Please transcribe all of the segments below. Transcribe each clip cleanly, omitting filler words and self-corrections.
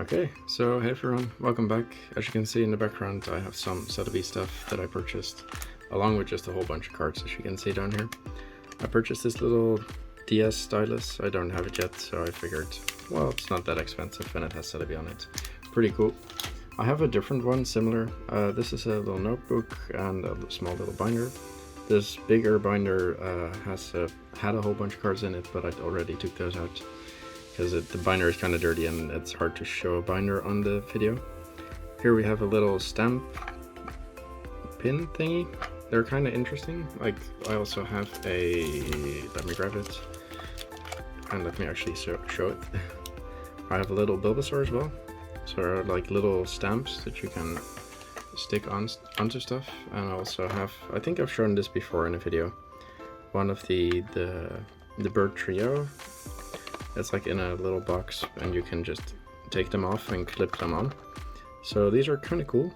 Okay, so hey everyone, welcome back. As you can see in the background, I have some Celebi stuff that I purchased, along with just a whole bunch of cards, as you can see down here. I purchased this little DS stylus. I don't have it yet, so I figured, well, it's not that expensive and it has Celebi on it. Pretty cool. I have a different one, similar. This is a little notebook and a small little binder. This bigger binder had a whole bunch of cards in it, but I already took those out because the binder is kind of dirty and it's hard to show a binder on the video. Here we have a little stamp pin thingy. They're kind of interesting. Like, I also have let me grab it and let me actually show it. I have a little Bulbasaur as well. So there are like little stamps that you can stick onto stuff. And I also have, I think I've shown this before in a video, one of the bird trio. It's like in a little box and you can just take them off and clip them on. So these are kind of cool.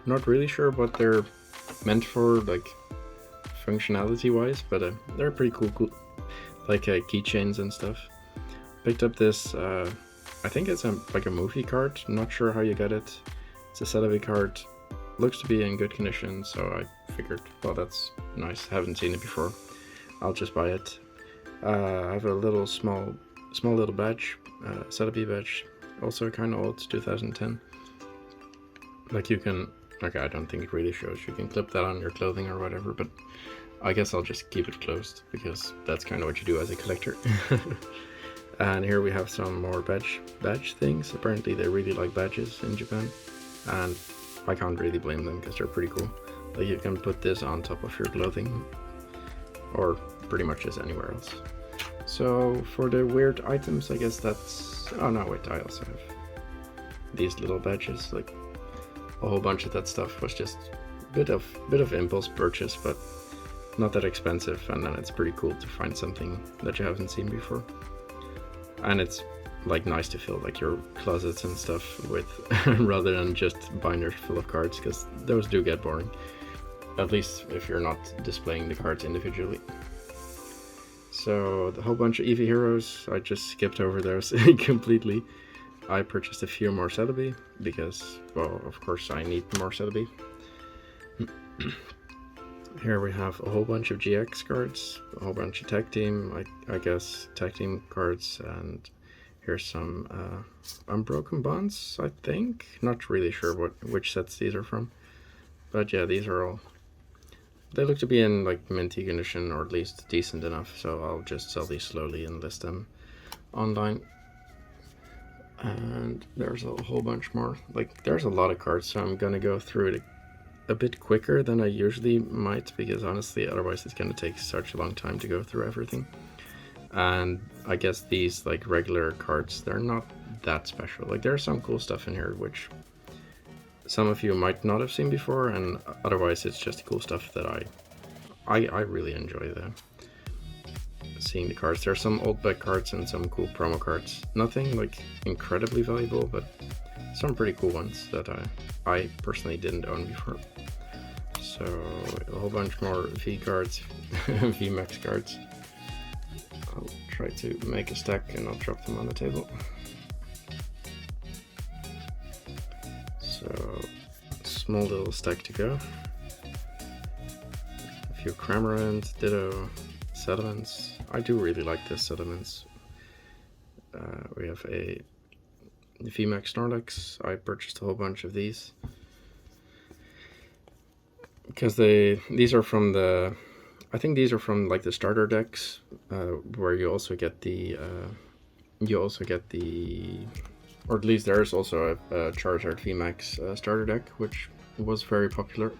Not really sure what they're meant for, like functionality wise, but they're pretty cool, like keychains and stuff. Picked up this, I think it's like a movie card. I'm not sure how you get it. It's a Celebi card. Looks to be in good condition, so I figured, well, that's nice. Haven't seen it before. I'll just buy it. I have a little small little badge, Celebi badge, also kind of old, 2010. Like you can, okay, I don't think it really shows. You can clip that on your clothing or whatever, but I guess I'll just keep it closed because that's kind of what you do as a collector. And here we have some more badge things. Apparently they really like badges in Japan, and I can't really blame them because they're pretty cool. Like you can put this on top of your clothing or pretty much just anywhere else. So for the weird items, I guess that's, oh no, wait, I also have these little badges. Like a whole bunch of that stuff was just a bit of impulse purchase, but not that expensive, and then it's pretty cool to find something that you haven't seen before. And it's like nice to fill like your closets and stuff with rather than just binders full of cards, because those do get boring, at least if you're not displaying the cards individually. So the whole bunch of Eevee heroes, I just skipped over those completely. I purchased a few more Celebi because, well, of course I need more Celebi. Here we have a whole bunch of GX cards, a whole bunch of tag team, I guess tag team cards, and here's some Unbroken Bonds, I think. Not really sure which sets these are from, but yeah, these are all. They look to be in like minty condition, or at least decent enough, so I'll just sell these slowly and list them online. And there's a whole bunch more. Like, there's a lot of cards, so I'm gonna go through it a bit quicker than I usually might, because honestly otherwise it's gonna take such a long time to go through everything. And I guess these like regular cards, they're not that special. Like, there's some cool stuff in here which some of you might not have seen before, and otherwise it's just cool stuff that I really enjoy seeing the cards. There's some old back cards and some cool promo cards. Nothing like incredibly valuable, but some pretty cool ones that I personally didn't own before. So a whole bunch more V cards, VMAX cards. I'll try to make a stack and I'll drop them on the table. So, small little stack to go. A few Cramorant, Ditto, Sediments. I do really like this Sediments. We have a VMAX Snorlax. I purchased a whole bunch of these because these are from the, I think these are from like the starter decks, where you also get the or at least there's also a Charizard VMAX starter deck, which was very popular.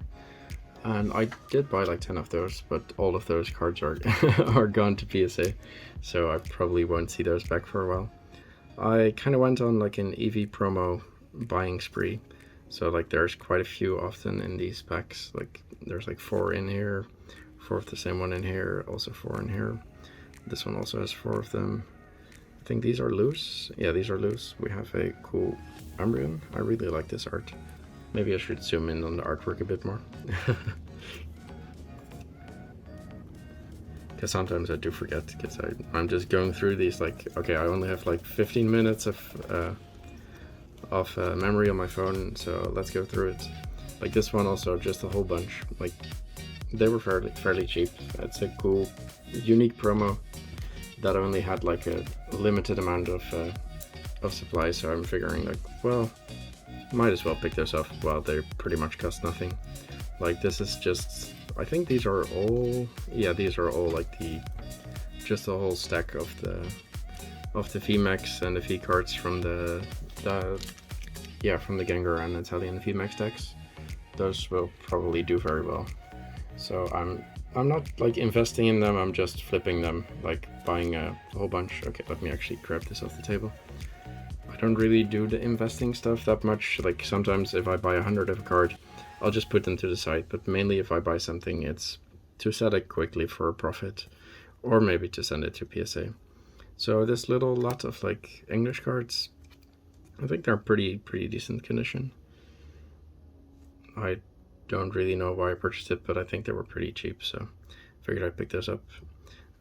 And I did buy like 10 of those, but all of those cards are are gone to PSA, so I probably won't see those back for a while. I kind of went on like an Eevee promo buying spree, so like there's quite a few often in these packs. Like there's like 4 in here, 4 of the same one in here, also 4 in here. This one also has 4 of them. I think these are loose. Yeah, these are loose. We have a cool Umbreon. I really like this art. Maybe I should zoom in on the artwork a bit more. Because sometimes I do forget, because I'm just going through these like, okay, I only have like 15 minutes of of memory on my phone, so let's go through it. Like this one also, just a whole bunch. Like they were fairly cheap. It's a cool, unique promo that only had like a limited amount of supply. So I'm figuring like, well, might as well pick those up while they pretty much cost nothing. Like this is just, I think these are all, yeah, these are all like just a whole stack of the VMAX and the V cards from the Gengar and Italian VMAX decks. Those will probably do very well. So I'm not like investing in them, I'm just flipping them, like buying a whole bunch. Okay, let me actually grab this off the table. I don't really do the investing stuff that much. Like sometimes if I buy 100 of a card, I'll just put them to the side, but mainly if I buy something, it's to sell it quickly for a profit, or maybe to send it to PSA. So this little lot of like English cards, I think they're pretty decent condition. I don't really know why I purchased it, but I think they were pretty cheap, so figured I'd pick those up.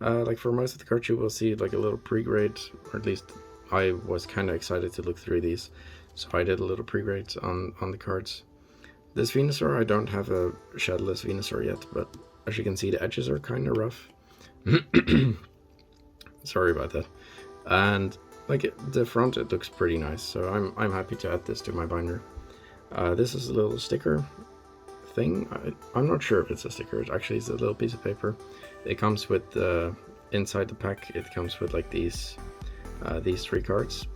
Like for most of the cards you will see like a little pre-grade, or at least I was kind of excited to look through these, so I did a little pre-grade on the cards. This Venusaur, I don't have a shadowless Venusaur yet, but as you can see the edges are kind of rough. Sorry about that. And like the front, it looks pretty nice, so I'm happy to add this to my binder. This is a little sticker thing. I'm not sure if it's a sticker. It actually is a little piece of paper. It comes with inside the pack. It comes with like these 3 cards.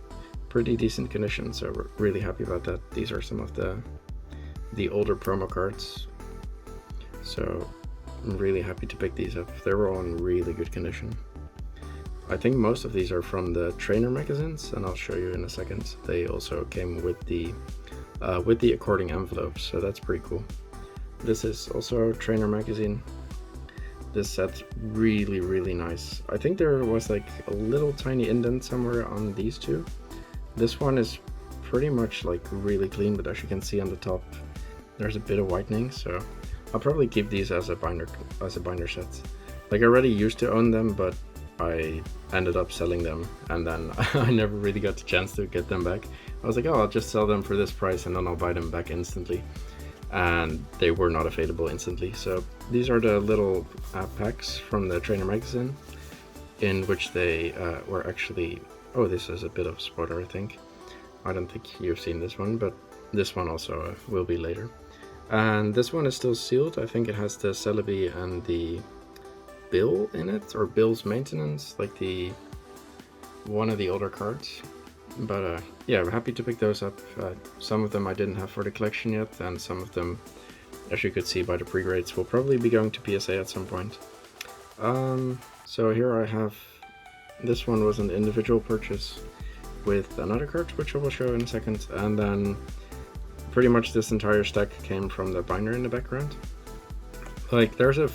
Pretty decent condition, so we're really happy about that. These are some of the older promo cards, so I'm really happy to pick these up. They were all in really good condition. I think most of these are from the trainer magazines, and I'll show you in a second. They also came with the according envelopes, so that's pretty cool. This is also a trainer magazine. This set's really nice. I think there was like a little tiny indent somewhere on these two. This one is pretty much like really clean, but as you can see on the top, there's a bit of whitening, so I'll probably keep these as a binder set. Like I already used to own them, but I ended up selling them, and then I never really got the chance to get them back. I was like, oh, I'll just sell them for this price and then I'll buy them back instantly. And they were not available instantly. So these are the little packs from the trainer magazine, in which they were actually, oh, this is a bit of a spoiler, I think. I don't think you've seen this one, but this one also will be later. And this one is still sealed. I think it has the Celebi and the Bill in it, or Bill's Maintenance, like one of the older cards. But yeah, I'm happy to pick those up. Some of them I didn't have for the collection yet, and some of them, as you could see by the pre-grades, will probably be going to PSA at some point. So here I have, this one was an individual purchase with another card, which I will show in a second, and then pretty much this entire stack came from the binder in the background. Like there's a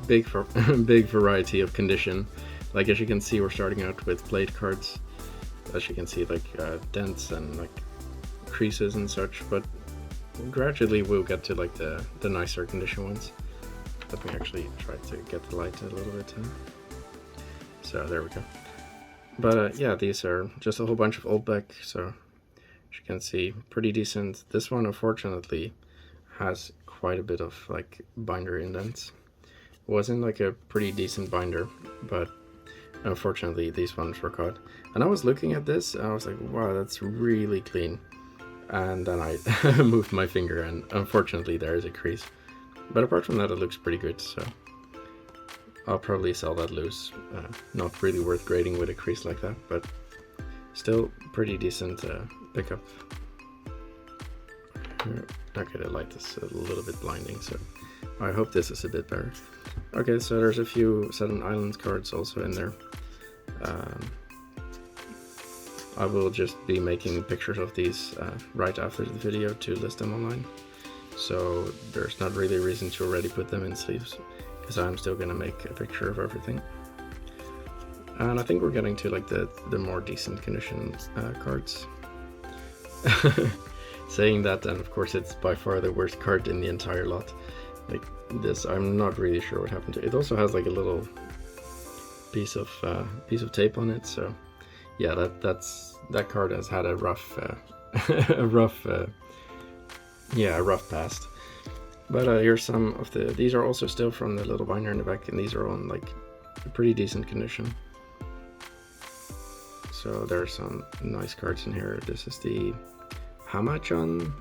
big variety of condition. Like as you can see, we're starting out with blade cards. As you can see, like dents and like creases and such, but gradually we'll get to like the nicer condition ones. Let me actually try to get the light a little bit. So there we go. But yeah, these are just a whole bunch of old back, so as you can see, pretty decent. This one unfortunately has quite a bit of like binder indents. It was in like a pretty decent binder, but unfortunately these ones were caught. And I was looking at this and I was like, wow, that's really clean. And then I moved my finger and unfortunately there is a crease. But apart from that, it looks pretty good, so I'll probably sell that loose. Not really worth grading with a crease like that, but still pretty decent pickup. Okay, the light is a little bit blinding, so I hope this is a bit better. Okay, so there's a few Sudden Islands cards also in there. I will just be making pictures of these right after the video to list them online. So there's not really a reason to already put them in sleeves, because I'm still gonna make a picture of everything. And I think we're getting to like the more decent condition cards. Saying that, and of course it's by far the worst card in the entire lot. Like this, I'm not really sure what happened to it. It also has like a little piece of tape on it, so yeah, that card has had a rough a rough, a rough past. But here's some of these are also still from the little binder in the back, and these are on like a pretty decent condition. So there's some nice cards in here. This is the Hamachan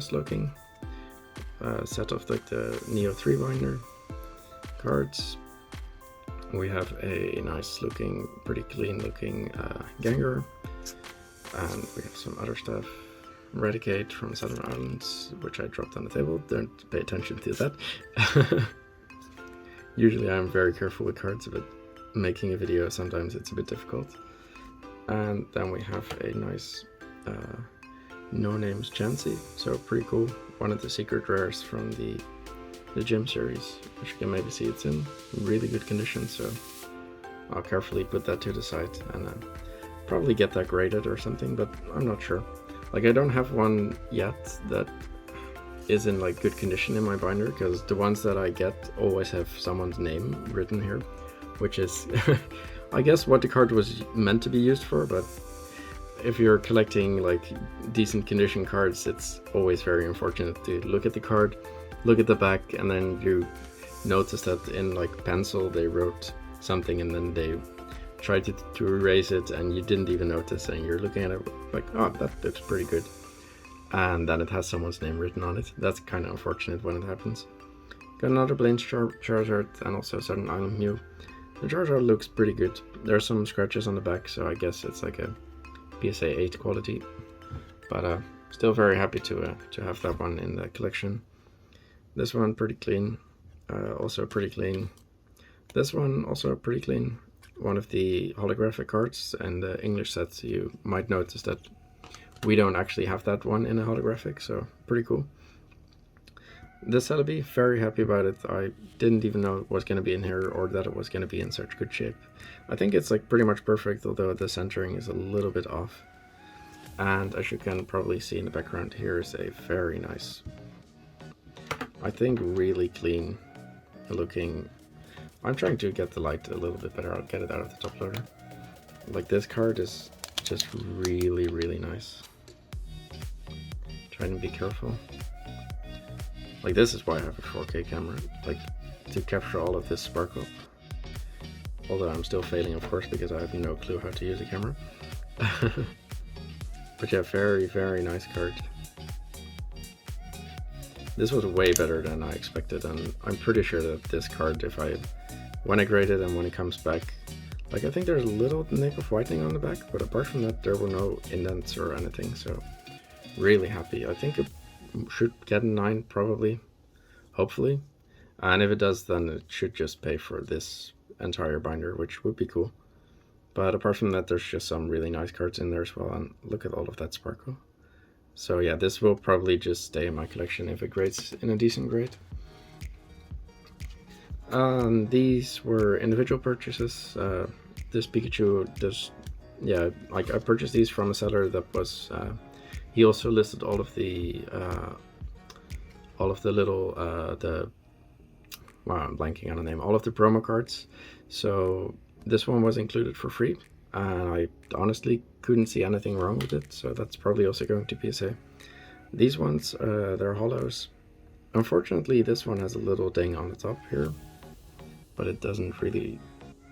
Slowking set of like the Neo 3 binder cards. We have a nice looking, pretty clean looking Gengar, and we have some other stuff. Eradicate from Southern Islands, which I dropped on the table. Don't pay attention to that. Usually I'm very careful with cards, but making a video sometimes it's a bit difficult. And then we have a nice No Names Chansey, so pretty cool. One of the secret rares from the gym series, which you can maybe see it's in really good condition, so I'll carefully put that to the side and probably get that graded or something, but I'm not sure. Like, I don't have one yet that is in like good condition in my binder, because the ones that I get always have someone's name written here, which is I guess what the card was meant to be used for, but if you're collecting like decent condition cards, it's always very unfortunate to look at the card, look at the back, and then you notice that in like pencil they wrote something and then they tried to erase it and you didn't even notice, and you're looking at it like, oh, that looks pretty good, and then it has someone's name written on it. That's kind of unfortunate when it happens. Got another Blaine's Charizard and also Southern Island Mew. The Charizard looks pretty good. There are some scratches on the back, so I guess it's like a PSA 8 quality, but still very happy to have that one in the collection. This one pretty clean, also pretty clean. This one also pretty clean. One of the holographic cards and the English sets, you might notice that we don't actually have that one in a holographic, so pretty cool. This Celebi, very happy about it. I didn't even know it was going to be in here or that it was going to be in such good shape. I think it's like pretty much perfect, although the centering is a little bit off. And as you can probably see in the background, here is a very nice, I think really clean looking. I'm trying to get the light a little bit better. I'll get it out of the top loader. Like, this card is just really, really nice. Trying to be careful. Like, this is why I have a 4K camera, like, to capture all of this sparkle. Although I'm still failing, of course, because I have no clue how to use a camera. But yeah, very, very nice card. This was way better than I expected, and I'm pretty sure that this card, when I grade it and when it comes back, like, I think there's a little nick of whitening on the back, but apart from that, there were no indents or anything, so really happy. I think it should get a 9 probably, hopefully, and if it does, then it should just pay for this entire binder, which would be cool. But apart from that, there's just some really nice cards in there as well, and look at all of that sparkle. So yeah, this will probably just stay in my collection if it grades in a decent grade. These were individual purchases. This Pikachu does, yeah, like, I purchased these from a seller that was, he also listed all of the little, wow, I'm blanking on the name, all of the promo cards. So this one was included for free, and I honestly couldn't see anything wrong with it, so that's probably also going to PSA. These ones, they're hollows. Unfortunately, this one has a little ding on the top here, but it doesn't really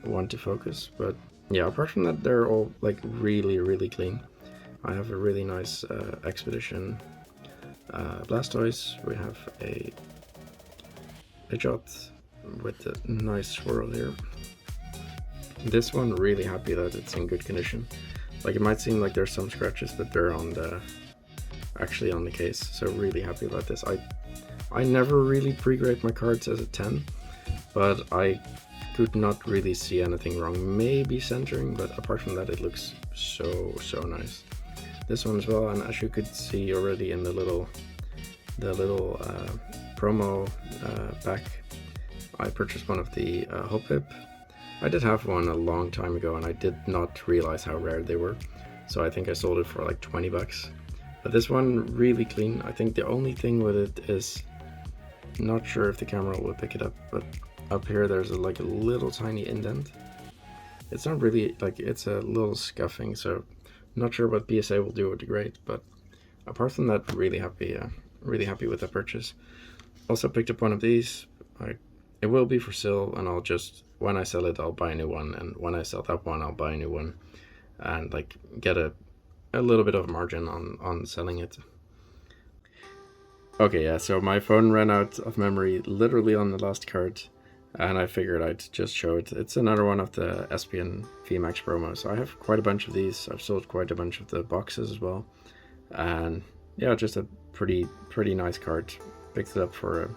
want to focus. But yeah, apart from that, they're all like really, really clean. I have a really nice Expedition Blastoise. We have a Pidgeot with a nice swirl here. This one, really happy that it's in good condition. Like, it might seem like there's some scratches, but they're actually on the case, so really happy about this. I never really pre-grade my cards as a 10, but I could not really see anything wrong. Maybe centering, but apart from that, it looks so nice. This one as well, and as you could see already in the little promo pack, I purchased one of the Hoppip. I did have one a long time ago, and I did not realize how rare they were, so I think I sold it for like 20 bucks. But this one, really clean. I think the only thing with it is, not sure if the camera will pick it up, but up here there's like a little tiny indent. It's not really, like, it's a little scuffing, so not sure what PSA will do with the grade, but apart from that, really happy with the purchase. Also picked up one of these. It will be for sale, and I'll just, when I sell it, I'll buy a new one, and when I sell that one, I'll buy a new one, and like get a little bit of margin on selling it. Okay, yeah, so my phone ran out of memory literally on the last card, and I figured I'd just show it. It's another one of the Espion VMAX promo, so I have quite a bunch of these. I've sold quite a bunch of the boxes as well, and yeah, just a pretty nice card. Picked it up for a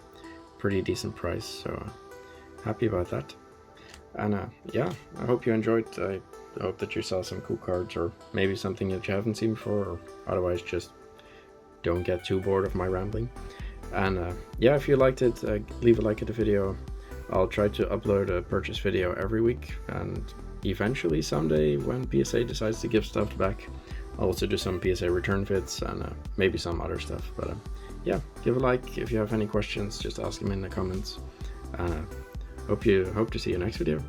pretty decent price, so happy about that. And yeah, I hope you enjoyed. I hope that you saw some cool cards, or maybe something that you haven't seen before, or otherwise just don't get too bored of my rambling. And yeah, if you liked it, leave a like at the video. I'll try to upload a purchase video every week, and eventually someday when PSA decides to give stuff back, I'll also do some PSA return vids and maybe some other stuff. But yeah, give a like. If you have any questions, just ask them in the comments. Hope to see you next video.